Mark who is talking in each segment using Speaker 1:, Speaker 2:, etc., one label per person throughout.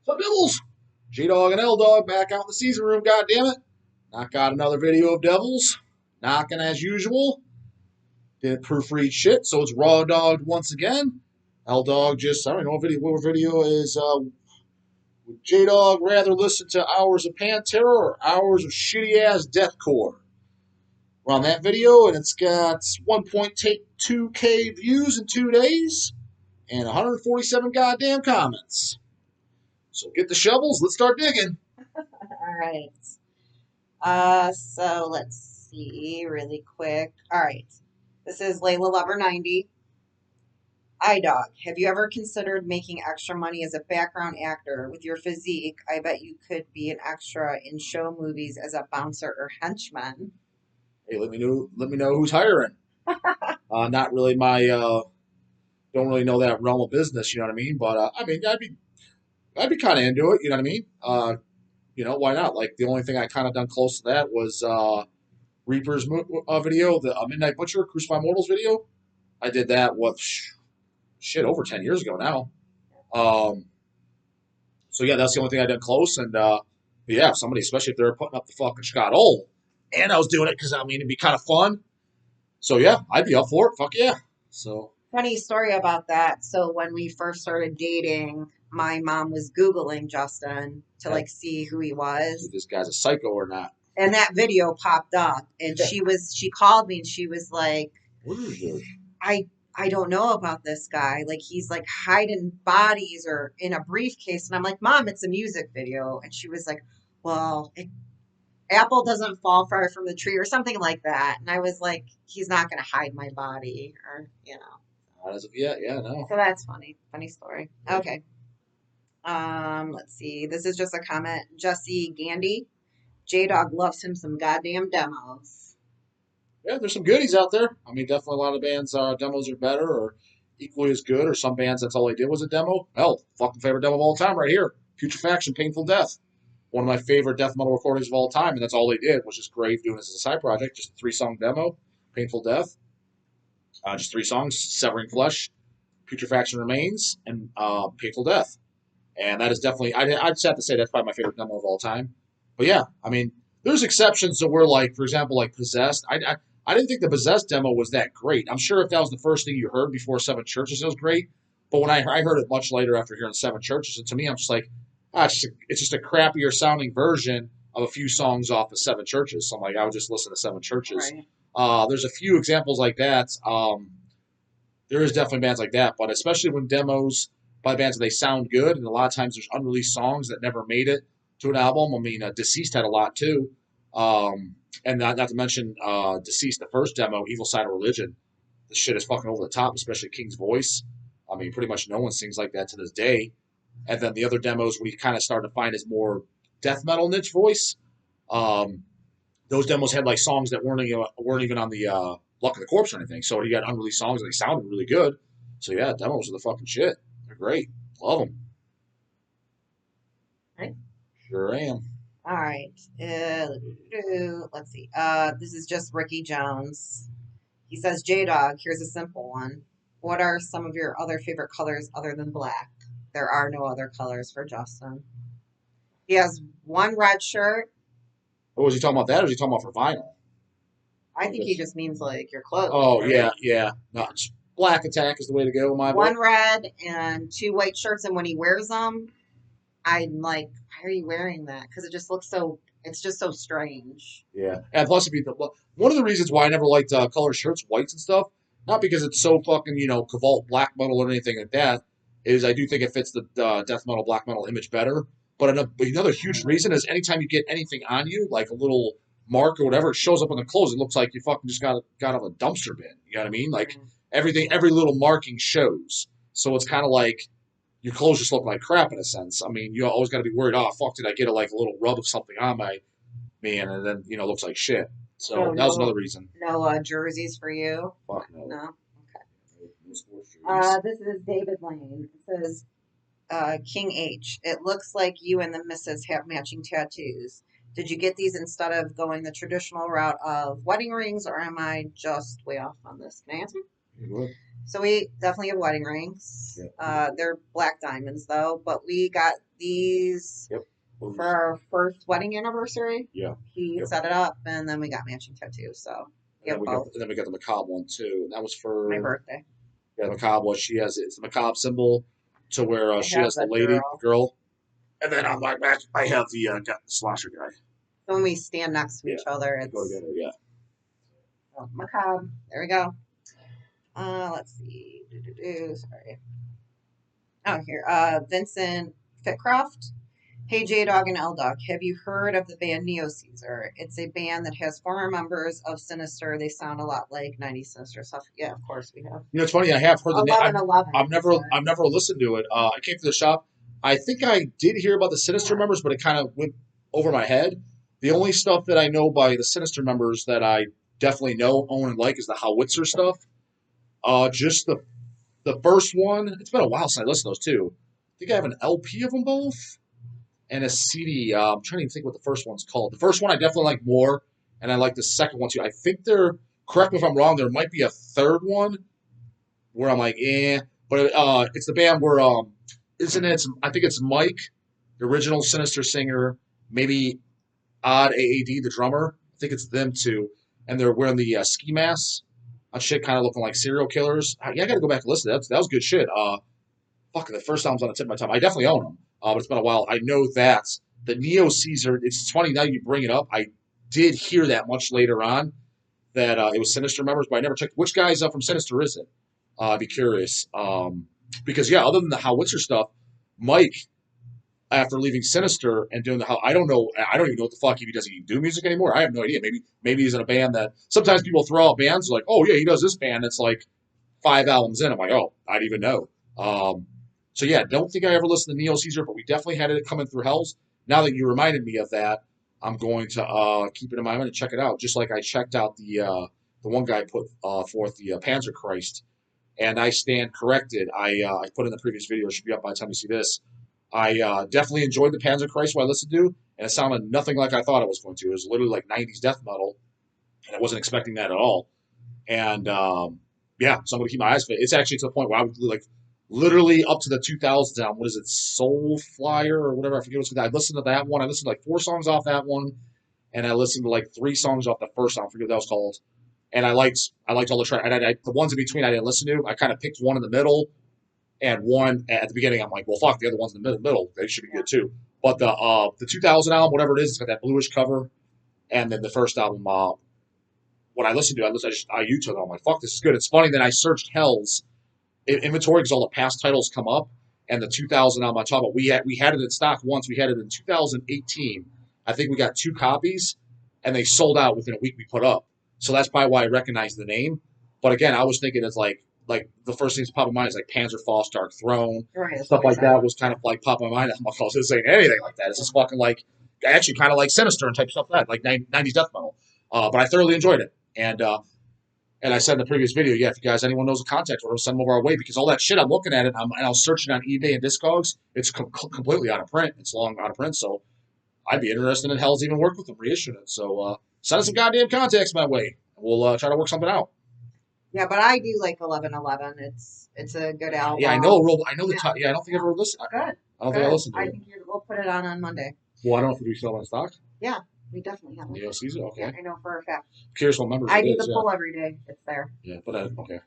Speaker 1: Sup, Devils? J-Dog and L-Dog back out in the season room, goddammit. Knock out another video of Devils. Knocking as usual. Didn't proofread shit, so it's raw dogged once again. L-Dog just, I don't know what video is. Would J-Dog rather listen to hours of Pantera or hours of shitty-ass deathcore? We're on that video, and it's got 1.2K views in 2 days and 147 goddamn comments. So get the shovels, let's start digging.
Speaker 2: All right. So let's see really quick. All right. This is Layla Lover 90. iDog, have you ever considered making extra money as a background actor? With your physique, I bet you could be an extra in show movies as a bouncer or henchman.
Speaker 1: Hey, let me know who's hiring. Not really my don't really know that realm of business, you know what I mean? But I mean, I'd be kind of into it, you know what I mean? Why not? Like the only thing I kind of done close to that was Reaper's video, the Midnight Butcher Crucify Mortals video. I did that shit over 10 years ago now. So yeah, that's the only thing I done close. And yeah, somebody, especially if they're putting up the fucking Scott Old, and I was doing it because I mean it'd be kind of fun. So yeah, I'd be up for it. Fuck yeah. So
Speaker 2: Funny story about that. So when we first started dating, my mom was Googling Justin to
Speaker 1: yeah,
Speaker 2: like see who he
Speaker 1: see
Speaker 2: was.
Speaker 1: if this guy's a psycho or not.
Speaker 2: And that video popped up and she called me and she was like,
Speaker 1: What is this?
Speaker 2: I don't know about this guy. Like he's like hiding bodies or in a briefcase. And I'm like, Mom, it's a music video. And she was like, well, apple doesn't fall far from the tree or something like that. And I was like, he's not going to hide my body or, you know.
Speaker 1: Yeah, no.
Speaker 2: So that's funny. Funny story. Okay. Let's see. This is just a comment. Jesse Gandy. J Dog loves him some goddamn demos.
Speaker 1: Yeah, there's some goodies out there. I mean, definitely a lot of bands' demos are better or equally as good, or some bands that's all they did was a demo. Hell, fucking favorite demo of all time right here. Putrefaction, Painful Death. One of my favorite death metal recordings of all time, and that's all they did was just Grave doing this as a side project, just a 3-song demo, Painful Death. Just 3 songs, Severing Flesh, Putrefaction Remains, and Painful Death. And that is definitely, I'd just have to say that's probably my favorite demo of all time. But yeah, I mean, there's exceptions to where, like, for example, like Possessed. I didn't think the Possessed demo was that great. I'm sure if that was the first thing you heard before Seven Churches, it was great. But when I heard it much later after hearing Seven Churches, and to me, I'm just like, it's just a crappier sounding version of a few songs off of Seven Churches. So I'm like, I would just listen to Seven Churches.
Speaker 2: Right.
Speaker 1: There's a few examples like that. There is definitely bands like that, but especially when demos by bands they sound good, and a lot of times there's unreleased songs that never made it to an album. I mean, Deceased had a lot too, and not to mention Deceased, the first demo, Evil Side of Religion. This shit is fucking over the top, especially King's voice. I mean, pretty much no one sings like that to this day. And then the other demos we kind of started to find his more death metal niche voice. Um, those demos had like songs that weren't even on the Luck of the Corpse or anything. So he had unreleased songs and they sounded really good. So yeah, demos are the fucking shit. They're great. Love them.
Speaker 2: Right.
Speaker 1: Sure am.
Speaker 2: All right. Let's see. This is just Ricky Jones. He says, J Dog, here's a simple one. What are some of your other favorite colors other than black? There are no other colors for Justin. He has one red shirt.
Speaker 1: Oh, was he talking about that or was he talking about for vinyl?
Speaker 2: I think he just means like your clothes.
Speaker 1: Oh,
Speaker 2: Right?
Speaker 1: yeah. No, Black Attack is the way to go in my book.
Speaker 2: One red and 2 white shirts, and when he wears them, I'm like, why are you wearing that? Because it just looks so. It's just so strange.
Speaker 1: Yeah. And plus, one of the reasons why I never liked color shirts, whites and stuff, not because it's so fucking, Cavalt black metal or anything like that, is I do think it fits the death metal, black metal image better. But another huge reason is anytime you get anything on you, like a little mark or whatever, it shows up on the clothes. It looks like you fucking just got out of a dumpster bin. You know what I mean? Like everything, every little marking shows. So it's kind of like your clothes just look like crap in a sense. I mean, you always got to be worried. Oh, fuck! Did I get like a little rub of something on my man? And then it looks like shit. So
Speaker 2: So
Speaker 1: that was another reason.
Speaker 2: no jerseys for you.
Speaker 1: Fuck no.
Speaker 2: No.
Speaker 1: No sports jerseys.
Speaker 2: This is David Lane. It says, King H. It looks like you and the missus have matching tattoos. Did you get these instead of going the traditional route of wedding rings, or am I just way off on this? Can I answer?
Speaker 1: You would.
Speaker 2: So we definitely have wedding rings.
Speaker 1: Yeah.
Speaker 2: They're black diamonds though, but we got these
Speaker 1: Yep.
Speaker 2: for our first wedding anniversary.
Speaker 1: Yeah.
Speaker 2: He
Speaker 1: Yep.
Speaker 2: set it up, and then we got matching tattoos. So we have both.
Speaker 1: And then we got the macabre one too. And that was
Speaker 2: My
Speaker 1: for
Speaker 2: birthday.
Speaker 1: yeah, the macabre one. She has it's the macabre symbol to where
Speaker 2: I
Speaker 1: she
Speaker 2: have
Speaker 1: has the
Speaker 2: the
Speaker 1: lady, the
Speaker 2: girl.
Speaker 1: girl, and then I'm like, I have the slasher guy.
Speaker 2: So when we stand next to each other,
Speaker 1: They go
Speaker 2: it's
Speaker 1: together. Yeah.
Speaker 2: macabre. There we go. Let's see. Sorry. Oh, here. Vincent Fitcroft. Hey, J Dog and L Dog, have you heard of the band Neo Caesar? It's a band that has former members of Sinister. They sound a lot like 90s Sinister stuff. Yeah, of course we have.
Speaker 1: You know, it's funny. I have heard the name.
Speaker 2: 1111.
Speaker 1: I've never listened to it. I came to the shop. I think I did hear about the Sinister members, but it kind of went over my head. The only stuff that I know by the Sinister members that I definitely know, own, and like is the Howitzer stuff. Just the first one. It's been a while since I listened to those two. I think I have an LP of them both and a CD. I'm trying to even think what the first one's called. The first one I definitely like more, and I like the second one too. I think there. Correct me if I'm wrong. There might be a third one where I'm like, but it's the band where isn't it? I think it's Mike, the original Sinister singer, maybe Odd AAD, the drummer. I think it's them two, and they're wearing the ski masks on shit, kind of looking like serial killers. Yeah, I got to go back and listen. That was good shit. Fuck, the first album's on the tip of my tongue. I definitely own them, but it's been a while. I know that the Neo Caesar. It's funny now you bring it up. I did hear that much later on that it was Sinister members, but I never checked which guys from Sinister is it. I'd be curious. Because yeah, other than the Howitzer stuff, Mike, after leaving Sinister and doing the how I don't know, I don't even know what the fuck he does. He do music anymore? I have no idea. Maybe he's in a band that sometimes people throw out bands like, oh yeah, he does this band. It's like 5 albums in. I'm like, oh, I didn't even know. So yeah, don't think I ever listened to Neo Caesar, but we definitely had it coming through Hells. Now that you reminded me of that, I'm going to keep it in mind and check it out. Just like I checked out the one guy put forth the Panzer Christ, and I stand corrected. I put in the previous video. It should be up by the time you see this. I definitely enjoyed the Panzer Christ what I listened to, and it sounded nothing like I thought it was going to. It was literally like 90s death metal, and I wasn't expecting that at all. And yeah, so I'm going to keep my eyes for it. It's actually to the point where I would like literally up to the 2000s album. What is it, Soul Flyer or whatever? I forget what's called. I listened to that one. I listened to like 4 songs off that one, and I listened to like 3 songs off the first song. I forget what that was called. And I liked all the tracks. And the ones in between I didn't listen to. I kind of picked one in the middle and one at the beginning. I'm like, well, fuck, the other ones in the middle. They should be good too. But the 2000 album, whatever it is, it's got that bluish cover. And then the first album, what I listened to, I YouTube it. I'm like, fuck, this is good. It's funny that I searched Hell's inventory because all the past titles come up. And the 2000 album I'm talking about, we had it in stock once. We had it in 2018. I think we got 2 copies, and they sold out within a week we put up. So that's probably why I recognize the name. But again, I was thinking it's like the first thing that's popping in my mind is like Panzer Dark Throne.
Speaker 2: Right,
Speaker 1: Stuff like that was kind of like popping in my mind. I'm like, this ain't anything like that. It's just fucking like, actually kind of like Sinister and type stuff like that, like 90s death metal. But I thoroughly enjoyed it. And I said in the previous video, yeah, if you guys, anyone knows a contact, we'll send them over our way because all that shit I'm looking at it, and I was searching on eBay and Discogs, it's completely out of print. It's long out of print, so I'd be interested in Hell's even work with them, reissuing it. So send us some goddamn contacts my way. We'll try to work something out.
Speaker 2: Yeah, but I do like 1111. It's a good album.
Speaker 1: Yeah, I know the yeah, I don't think I ever listened.
Speaker 2: Good.
Speaker 1: I don't think I listened to
Speaker 2: I
Speaker 1: it.
Speaker 2: think we'll put it on Monday.
Speaker 1: Well, I don't know if we still have it in stock.
Speaker 2: Yeah, we definitely have it.
Speaker 1: Neo Caesar, okay.
Speaker 2: Yeah, I know for a fact.
Speaker 1: Curious what members
Speaker 2: I
Speaker 1: it
Speaker 2: do
Speaker 1: is,
Speaker 2: the pull every day. It's there.
Speaker 1: Yeah, but okay.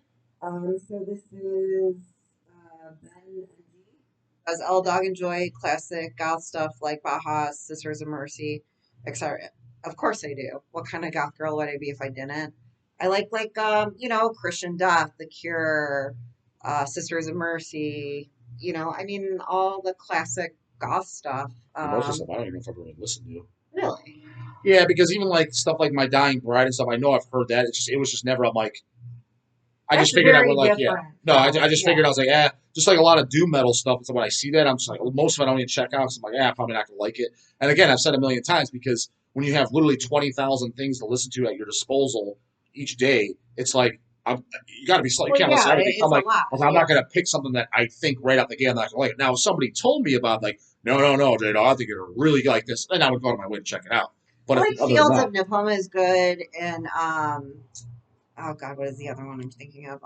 Speaker 2: So this is Ben and D. Does L Dog enjoy classic goth stuff like Baja, Sisters of Mercy, etc.? Of course I do. What kind of goth girl would I be if I didn't? I like Christian Death, The Cure, Sisters of Mercy. I mean all the classic goth stuff.
Speaker 1: Most of the stuff I don't even know if I've really listened to.
Speaker 2: Really?
Speaker 1: Yeah, because even like stuff like My Dying Bride and stuff, I know I've heard that. It was just never. I'm like, I just figured I would like, yeah. No, I just figured I was like, just like a lot of doom metal stuff. So when I see that, I'm just like, well, most of it I don't even check out. So I'm like, I'm probably not gonna like it. And again, I've said a million times because when you have literally 20,000 things to listen to at your disposal each day, it's like you got to be slow. You can't listen to everything. I'm not gonna pick something that I think right out the gate I'm not gonna like it. Now, if somebody told me about like, no, Jado, I think you're really like this, then I would go to my way to check it out. But
Speaker 2: I like Fields of Niflheim is good, and oh god, what is the other one I'm thinking of?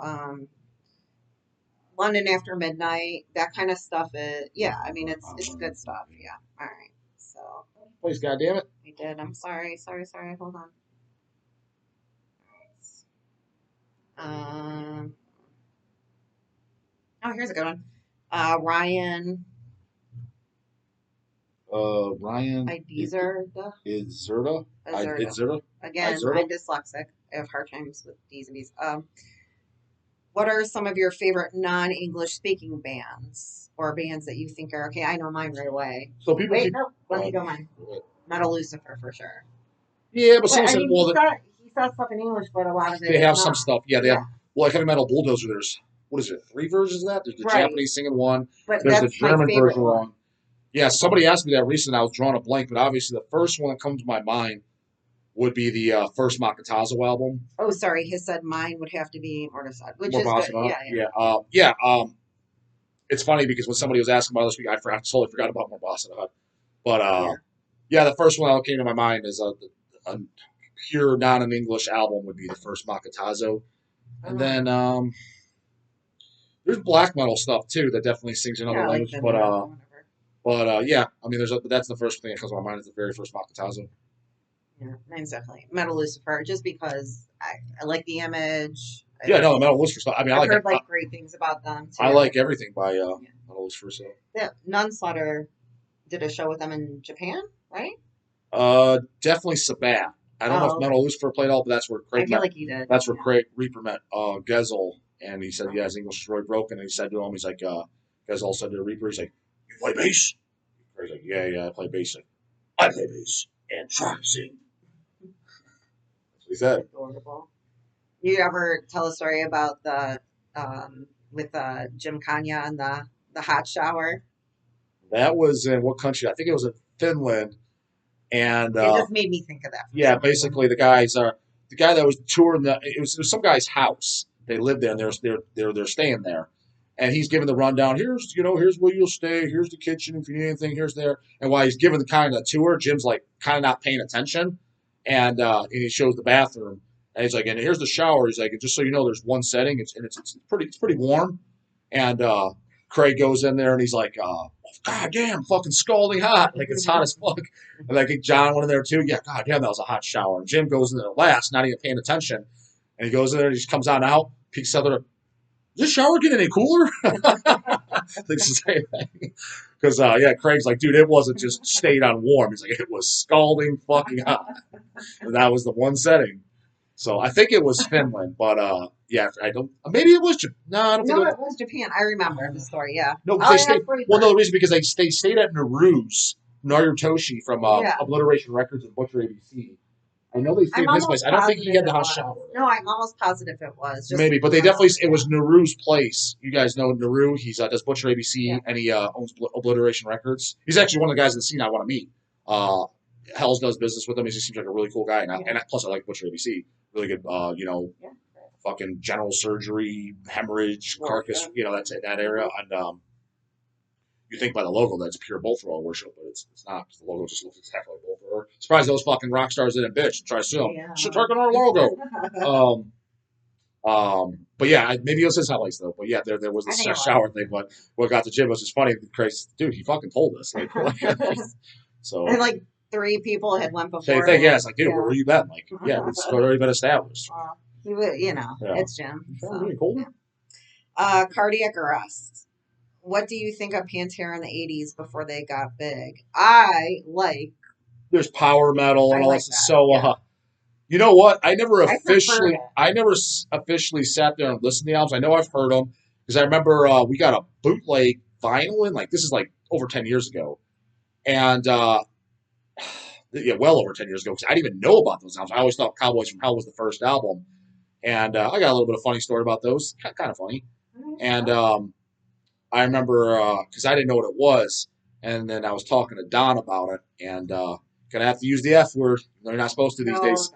Speaker 2: London After Midnight, that kind of stuff. Yeah, I mean it's good stuff. Yeah. All right. So
Speaker 1: Please, goddammit.
Speaker 2: we did. I'm sorry. Hold on. Um. Oh, here's a good one. Ryan
Speaker 1: Ryan
Speaker 2: Izerda.
Speaker 1: Izerda.
Speaker 2: Izerda.
Speaker 1: Izerda.
Speaker 2: Again,
Speaker 1: Izerda?
Speaker 2: I'm dyslexic. I have hard times with D's and B's. What are some of your favorite non-English speaking bands or bands that you think are okay? I know mine right away.
Speaker 1: So people
Speaker 2: Wait,
Speaker 1: keep.
Speaker 2: no, let me go mine. Metal Lucifer for sure.
Speaker 1: Yeah, but
Speaker 2: But
Speaker 1: someone
Speaker 2: I
Speaker 1: said,
Speaker 2: mean,
Speaker 1: well,
Speaker 2: he saw stuff in English, but a lot of it
Speaker 1: they
Speaker 2: is
Speaker 1: have some
Speaker 2: not.
Speaker 1: stuff. Yeah, they have. Well, like Heavy Metal Bulldozer, there's, what is it, 3 versions of that? There's the
Speaker 2: Right.
Speaker 1: Japanese singing one,
Speaker 2: But
Speaker 1: there's the
Speaker 2: that's my
Speaker 1: German
Speaker 2: favorite
Speaker 1: version
Speaker 2: one.
Speaker 1: one. Yeah, somebody asked me that recently. I was drawing a blank, but obviously the first one that comes to my mind would be the first Makatazo album.
Speaker 2: Oh, sorry, he said mine would have to be Mortisad, which is good.
Speaker 1: Morbasana. It's funny because when somebody was asking about this week, I totally forgot about Morbasana. But yeah, the first one that came to my mind is a pure non-English album would be the first Makatazo. And then there's black metal stuff too that definitely sings in other languages. But yeah, I mean, that's the first thing that comes to my mind is the very first Makatazo.
Speaker 2: Yeah, mine's definitely Metal Lucifer, just because I like the image.
Speaker 1: Yeah, no, the Metal Lucifer stuff. I mean,
Speaker 2: I've heard great things about them too.
Speaker 1: I like everything by Metal Lucifer. So
Speaker 2: yeah, Nunslaughter did a show with them in Japan, right?
Speaker 1: Definitely Sabat. I don't know if Metal Lucifer played all, but that's where Craig.
Speaker 2: I feel like he did.
Speaker 1: That's where Craig Reaper met Gezel, and he said, "Yeah, his English is really broken." And he said to him, "He's like, Gezel said to Reaper, he's like, you play bass?" Craig's like, "Yeah, I play bass." Like, I play bass and try to sing. That's what he said.
Speaker 2: Adorable. You ever tell a story about the with Jim Kanya and the hot shower?
Speaker 1: That was in what country? I think it was in Finland. And
Speaker 2: it just made me think of that.
Speaker 1: Yeah, basically the guy that was touring it was some guy's house. They lived there and they're staying there. And he's giving the rundown. Here's where you'll stay. Here's the kitchen if you need anything. Here's there. And while he's giving the kind of tour, Jim's like kind of not paying attention. And he shows the bathroom. And he's like, and here's the shower. He's like, just so you know, there's one setting. It's pretty warm. And Craig goes in there and he's like, God damn, fucking scalding hot. Like it's hot as fuck. And like John went in there too. Yeah, God damn, that was a hot shower. And Jim goes in there last, not even paying attention. And he goes in there and he just comes on out, peeks out there. Is this shower getting any cooler? It's the same thing. Because, Craig's like, dude, it wasn't just stayed on warm. He's like, it was scalding fucking hot. And that was the one setting. So I think it was Finland, but yeah, I don't. Maybe it was Japan. No, I don't think
Speaker 2: it was Japan. I remember the story. Yeah.
Speaker 1: No, they stayed. Well, no, the reason because they stayed at Naru's Narutoshi from Obliteration Records and Butcher ABC. I know they stayed in his place. I don't think he had the hot shower.
Speaker 2: No, I'm almost positive it was.
Speaker 1: Maybe, but they definitely. It was Naru's place. You guys know Naru. He does Butcher ABC and he owns Obliteration Records. He's actually one of the guys in the scene I want to meet. Hells does business with him. He just seems like a really cool guy, and plus I like Butcher ABC. Really good, fucking general surgery, hemorrhage, carcass, that's in that area. And you think by the logo that's pure bull thrower worship, but it's not. The logo just looks exactly like bull thrower. Surprised those fucking rock stars didn't bitch and try to sue them. Should target our logo. But yeah, maybe it was his place though. But yeah, there was a shower thing. But what got to Jim was just funny. Crazy dude, he fucking told us. So.
Speaker 2: And like 3 people had went before.
Speaker 1: Same thing, yeah. It's like, dude, where have you been? Like, yeah, it's already been established.
Speaker 2: He would, it's Jim.
Speaker 1: So. Cool.
Speaker 2: Cardiac arrest. What do you think of Pantera in the 80s before they got big? I like.
Speaker 1: There's power metal and all that. So, you know what? I never officially sat there and listened to the albums. I know I've heard them because I remember we got a bootleg vinyl in. Like, this is like over 10 years ago. And, well over 10 years ago because I didn't even know about those albums. I always thought Cowboys from Hell was the first album. And I got a little bit of funny story about those. Kind of funny. And I remember because I didn't know what it was. And then I was talking to Don about it. And going to have to use the F word. They're not supposed to these days.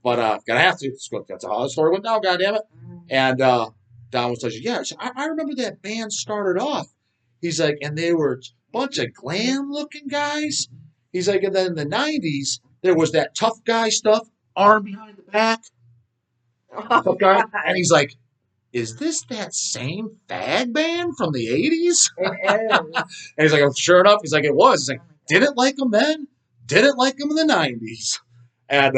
Speaker 1: But going to have to. That's how the story went down, goddammit. And Don was like, yeah, I remember that band started off. He's like, and they were a bunch of glam-looking guys. He's like, and then in the 90s, there was that tough guy stuff, arm behind the back. Tough guy. And he's like, is this that same fag band from the 80s?
Speaker 2: It is.
Speaker 1: And he's like, oh, sure enough, he's like, it was. He's like, didn't like them then, didn't like them in the 90s. And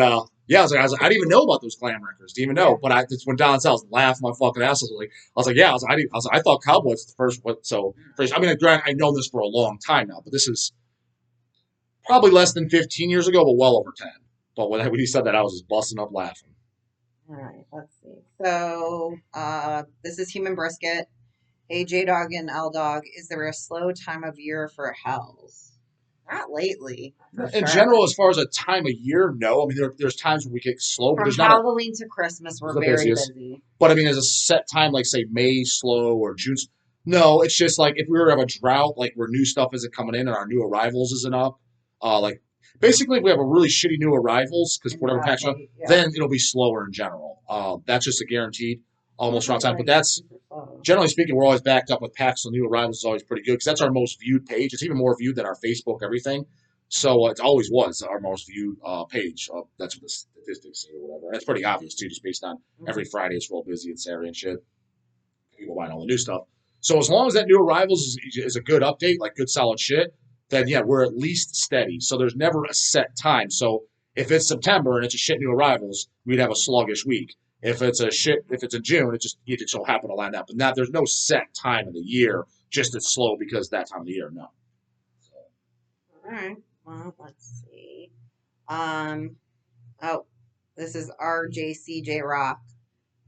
Speaker 1: yeah, I was like, I didn't even know about those glam records. Didn't even know. But it's when Don Sells laughed my fucking ass. I was like, yeah, I thought Cowboys was the first one. So, first, I mean, granted, I know this for a long time now, but this is probably less than 15 years ago, but well over 10. But when he said that, I was just busting up laughing.
Speaker 2: All right, let's see. So this is Human Brisket. Hey, J-Dog and L-Dog, is there a slow time of year for Hells? Not lately.
Speaker 1: In general, as far as a time of year, no. I mean, there's times where we get slow, but
Speaker 2: From
Speaker 1: there's not
Speaker 2: Halloween to Christmas, we're very busy.
Speaker 1: But I mean, there's a set time, like say May slow or June. No, it's just like if we were to have a drought, like where new stuff isn't coming in and our new arrivals isn't up. Like basically, if we have a really shitty new arrivals because whatever patch up, then it'll be slower in general. That's just a guaranteed almost around time. But that's generally speaking, we're always backed up with packs. So new arrivals is always pretty good because that's our most viewed page. It's even more viewed than our Facebook everything. So it always was our most viewed page. That's what the statistics say or whatever. And it's pretty obvious too, just based on every Friday it's real busy and Saturday and shit. People buying all the new stuff. So as long as that new arrivals is a good update, like good solid shit, then yeah, we're at least steady. So there's never a set time. So if it's September and it's a shit new arrivals, we'd have a sluggish week. If it's in June, it just so happen to line up. And that there's no set time of the year, just it's slow because that time of the year. No. So.
Speaker 2: All right. Well, let's see. Oh, this is RJCJ Rock.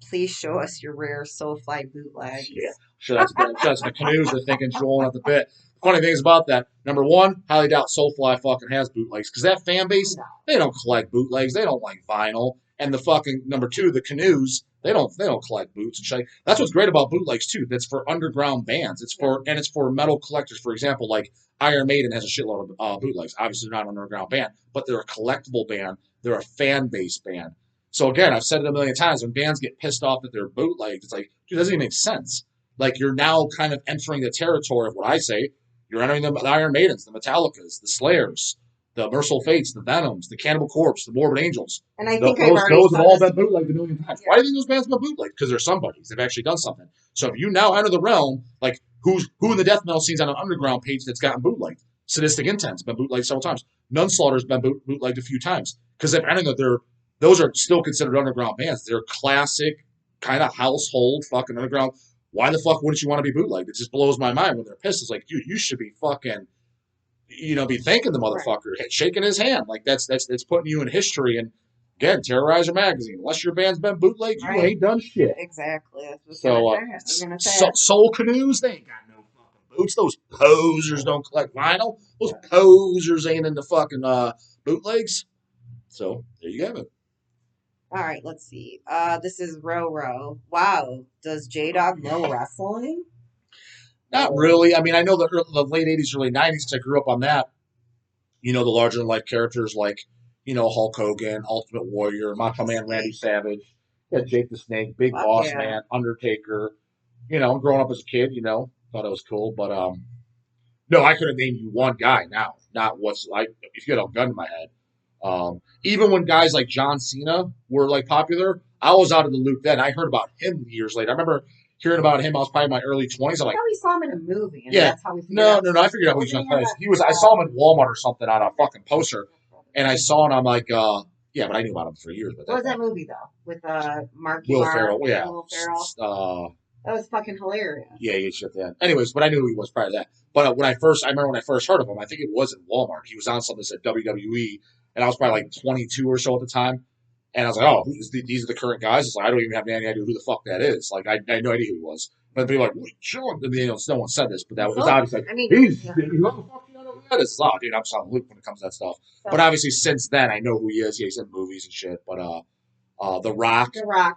Speaker 2: Please show us your rare Soulfly bootleg.
Speaker 1: Yeah, sure. That's the canoes are thinking trolling at the bit. Funny things about that. Number one, highly doubt Soulfly fucking has bootlegs because that fan base they don't collect bootlegs. They don't like vinyl. And the fucking number two, the canoes, they don't collect boots and shit. That's what's great about bootlegs too. That's for underground bands. It's for metal collectors. For example, like Iron Maiden has a shitload of bootlegs. Obviously, they're not an underground band, but they're a collectible band. They're a fan base band. So again, I've said it a million times. When bands get pissed off that they're bootlegs, it's like, dude, it doesn't even make sense. Like you're now kind of entering the territory of what I say. You're entering the Iron Maidens, the Metallicas, the Slayers, the Merciful Fates, the Venoms, the Cannibal Corpse, the Morbid Angels.
Speaker 2: And I think
Speaker 1: those have all been bootlegged a million times. Yeah. Why do you think those bands have been bootlegged? Because they're somebodies. They've actually done something. So if you now enter the realm, like who in the death metal scene's on an underground page that's gotten bootlegged? Sadistic Intent's been bootlegged several times. Nunslaughter's been bootlegged a few times. Because if anything, those are still considered underground bands. They're classic, kind of household fucking underground. Why the fuck wouldn't you want to be bootlegged? It just blows my mind when they're pissed. It's like, dude, you should be fucking, be thanking the motherfucker, shaking his hand. Like that's putting you in history. And again, Terrorizer Magazine. Unless your band's been bootlegged, you ain't done shit.
Speaker 2: Exactly.
Speaker 1: So, Soul Canoes, they ain't got no fucking boots. Those posers don't collect vinyl. Those posers ain't into fucking bootlegs. So there you have it.
Speaker 2: All right, let's see. This is Roro. Wow, does J-Dog know wrestling?
Speaker 1: Not really. I mean, I know the late 80s, early 90s because I grew up on that. The larger-than-life characters like, Hulk Hogan, Ultimate Warrior, Macho Man Randy Savage, Jake the Snake, Big Boss Man, Undertaker. Growing up as a kid, thought it was cool. But, no, I couldn't name you one guy now. Not what's like, if you had a gun to my head. Even when guys like John Cena were like popular, I was out of the loop then. I heard about him years later. I remember hearing about him. I was probably in my early 20s. I'm like,
Speaker 2: we saw him in a movie. And that's how we
Speaker 1: no. I figured out who he was going to play. I saw him in Walmart or something on a fucking poster, and I saw him. I'm like, yeah, but I knew about him for years. But
Speaker 2: what was that movie though with
Speaker 1: Will Ferrell? Yeah,
Speaker 2: Will Ferrell. That was fucking hilarious.
Speaker 1: Yeah, you shit that. Anyways, but I knew who he was prior to that. But I remember when I first heard of him, I think it was in Walmart. He was on something that said WWE. And I was probably like 22 or so at the time. And I was like, oh, these are the current guys? It's like, I don't even have any idea who the fuck that is. Like, I had no idea who he was. But people were like, wait, sure. No one said this, but that was obviously like, what the fuck do you know who that is? Oh, dude, I'm just on the loop when it comes to that stuff. But obviously, since then, I know who he is. Yeah, he's in movies and shit. But The Rock.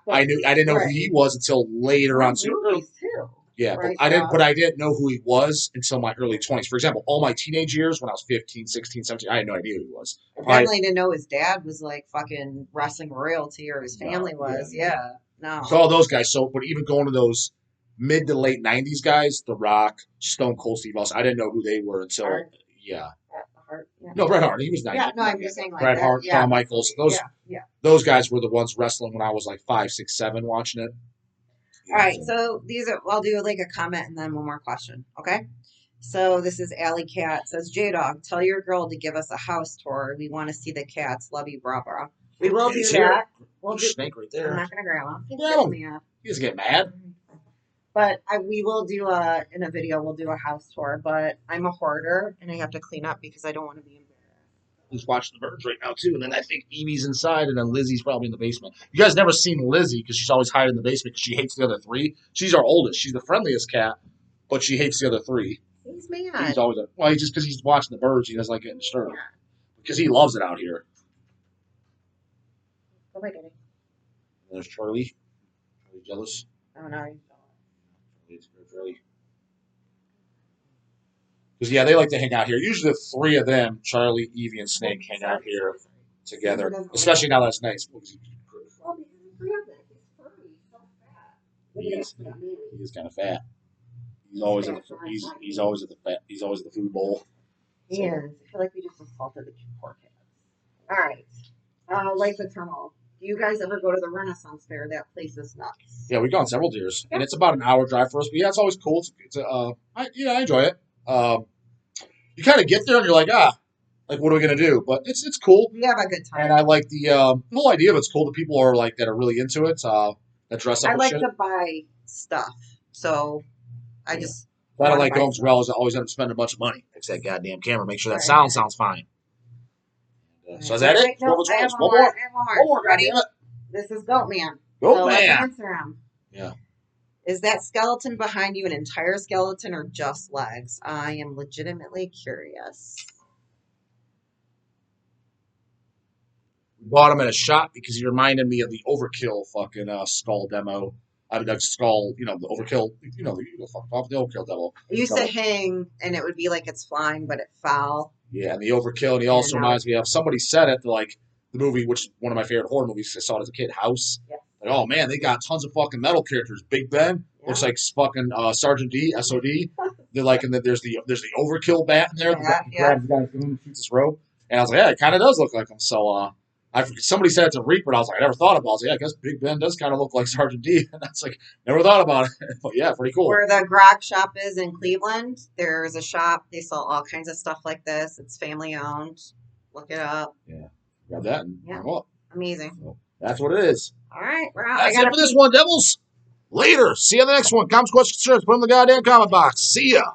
Speaker 1: I didn't know who he was until later on.
Speaker 2: Movies too.
Speaker 1: Yeah, but I didn't know who he was until my early 20s. For example, all my teenage years when I was 15, 16, 17, I had no idea who he was.
Speaker 2: Apparently didn't know his dad was like fucking wrestling royalty or his family was. Yeah. No.
Speaker 1: So all those guys. But even going to those mid to late 90s guys, The Rock, Stone Cold Steve Austin, I didn't know who they were until, No, Bret Hart. He was 90.
Speaker 2: Yeah, no, I'm just saying like
Speaker 1: Bret Hart, Shawn Michaels. Those guys were the ones wrestling when I was like 5, 6, 7 watching it.
Speaker 2: All right, so these are, I'll do like a comment and then one more question, okay? So this is Alley Cat. Says, J Dog, tell your girl to give us a house tour. We want to see the cats. Love you, brah brah. We will do that. We'll do.
Speaker 1: Snake right there.
Speaker 2: I'm not gonna grab him.
Speaker 1: Grab him. He doesn't get mad.
Speaker 2: But we will do in a video. We'll do a house tour. But I'm a hoarder and I have to clean up because I don't want to be embarrassed.
Speaker 1: He's watching the birds right now too, and then I think Evie's inside, and then Lizzie's probably in the basement. You guys never seen Lizzie because she's always hiding in the basement because she hates the other three. She's our oldest. She's the friendliest cat, but she hates the other three.
Speaker 2: He's mad.
Speaker 1: He's always he's just because he's watching the birds. He doesn't like getting disturbed because he loves it out here.
Speaker 2: Go by, Daddy.
Speaker 1: There's Charlie. Charlie jealous.
Speaker 2: Oh no.
Speaker 1: Charlie. Because, yeah, they like to hang out here. Usually the three of them, Charlie, Evie, and Snake, hang out here together. Especially now that's nice. He is kind of fat. He's always at the he's always at the food bowl.
Speaker 2: He is. I feel like we just assaulted the poor kids. All right. Life Eternal. Do you guys ever go to the Renaissance Fair? That place is nuts.
Speaker 1: Yeah, we've gone several years, and it's about an hour drive for us. But yeah, it's always cool. I enjoy it. You kind of get there and you're like, like what are we gonna do? But it's cool.
Speaker 2: We have a good time,
Speaker 1: and I like the whole idea of it's cool. The people are like that are really into it. That dress up.
Speaker 2: I like to buy stuff, so I just.
Speaker 1: What I like going as well is I always end up spending a bunch of money. Fix that goddamn camera. Make sure that sounds fine. So is that it?
Speaker 2: No, I have one more.
Speaker 1: One more.
Speaker 2: Ready? This is Goat Man.
Speaker 1: Goat Man.
Speaker 2: Answer him.
Speaker 1: Yeah.
Speaker 2: Is that skeleton behind you an entire skeleton or just legs? I am legitimately curious.
Speaker 1: We bought him at a shop because he reminded me of the Overkill fucking skull demo. I mean, skull, the Overkill, the Overkill demo.
Speaker 2: It used to hang, and it would be like it's flying, but it fell.
Speaker 1: Yeah, and the Overkill, and he also reminds me of, somebody said it, like, the movie, which is one of my favorite horror movies, I saw it as a kid, House.
Speaker 2: Yeah.
Speaker 1: Like, oh, man, they got tons of fucking metal characters. Big Ben looks like fucking Sergeant D, SOD. They're like, and then there's the Overkill bat in there. Grabs the guy's and shoots his rope. And I was like, yeah, it kind of does look like him. So, somebody said it's a Reaper, and I was like, I never thought about it. I was like, yeah, I guess Big Ben does kind of look like Sergeant D. And that's like, never thought about it. But yeah, pretty cool.
Speaker 2: Where the grog shop is in Cleveland, there's a shop. They sell all kinds of stuff like this. It's family owned. Look it up.
Speaker 1: Yeah. Grab that and up.
Speaker 2: Amazing.
Speaker 1: So that's what it is.
Speaker 2: All right. We're out.
Speaker 1: That's it for this one, Devils. Later. See you on the next one. Comments, questions, concerns. Put them in the goddamn comment box. See ya.